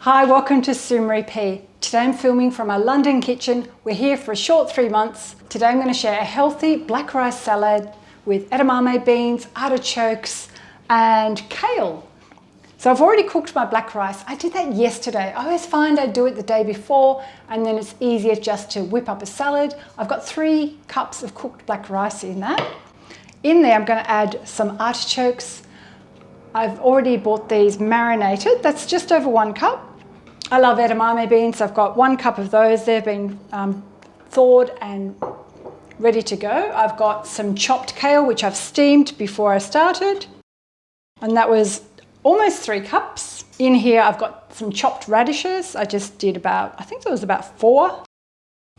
Hi, welcome to Maree. Today I'm filming from my London kitchen. We're here for a short 3 months. Today I'm going to share a healthy black rice salad with edamame beans, artichokes and kale. So I've already cooked my black rice. I did that yesterday. I always find I do it the day before and then it's easier just to whip up a salad. I've got 3 cups of cooked black rice in that. In there I'm going to add some artichokes. I've already bought these marinated. That's just over 1 cup. I love edamame beans. I've got 1 cup of those. They've been thawed and ready to go. I've got some chopped kale, which I've steamed before I started. And that was almost 3 cups. In here, I've got some chopped radishes. I just did about, I think there was about 4.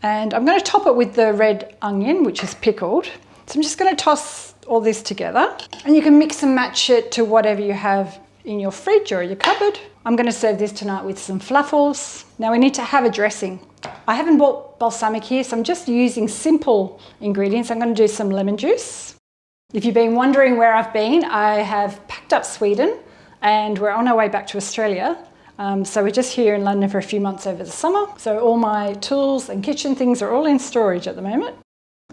And I'm going to top it with the red onion, which is pickled. So I'm just going to toss all this together. And you can mix and match it to whatever you have in your fridge or your cupboard. I'm going to serve this tonight with some flavourfuls. Now we need to have a dressing. I haven't bought balsamic here, so I'm just using simple ingredients. I'm going to do some lemon juice. If you've been wondering where I've been, I have packed up Sweden and we're on our way back to Australia. So we're just here in London for a few months over the summer. So all my tools and kitchen things are all in storage at the moment.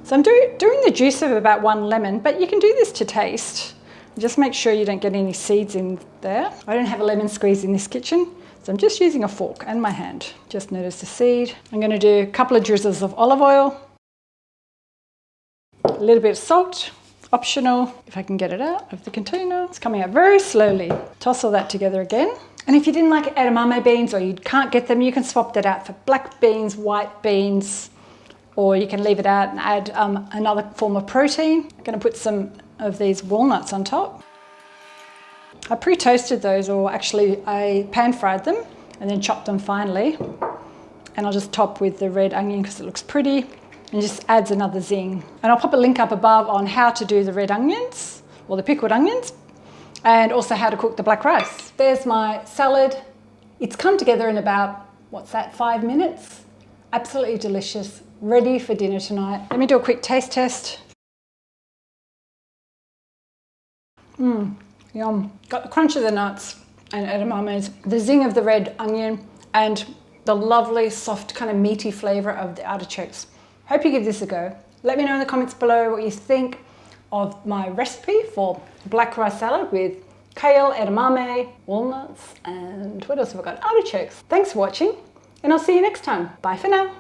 So I'm doing the juice of about 1 lemon, but you can do this to taste. Just make sure you don't get any seeds in there. I don't have a lemon squeeze in this kitchen, so I'm just using a fork and my hand. Just notice the seed. I'm going to do a couple of drizzles of olive oil, a little bit of salt, optional, if I can get it out of the container. It's coming out very slowly. Toss all that together again. And if you didn't like edamame beans or you can't get them, you can swap that out for black beans, white beans, or you can leave it out and add another form of protein. I'm going to put some of these walnuts on top. I pre-toasted those, or actually I pan-fried them and then chopped them finely. And I'll just top with the red onion because it looks pretty and just adds another zing. And I'll pop a link up above on how to do the red onions or the pickled onions and also how to cook the black rice. There's my salad. It's come together in about, 5 minutes? Absolutely delicious, ready for dinner tonight. Let me do a quick taste test. Yum. Got the crunch of the nuts and edamames, the zing of the red onion, and the lovely, soft, kind of meaty flavour of the artichokes. Hope you give this a go. Let me know in the comments below what you think of my recipe for black rice salad with kale, edamame, walnuts, and what else have I got? Artichokes. Thanks for watching, and I'll see you next time. Bye for now.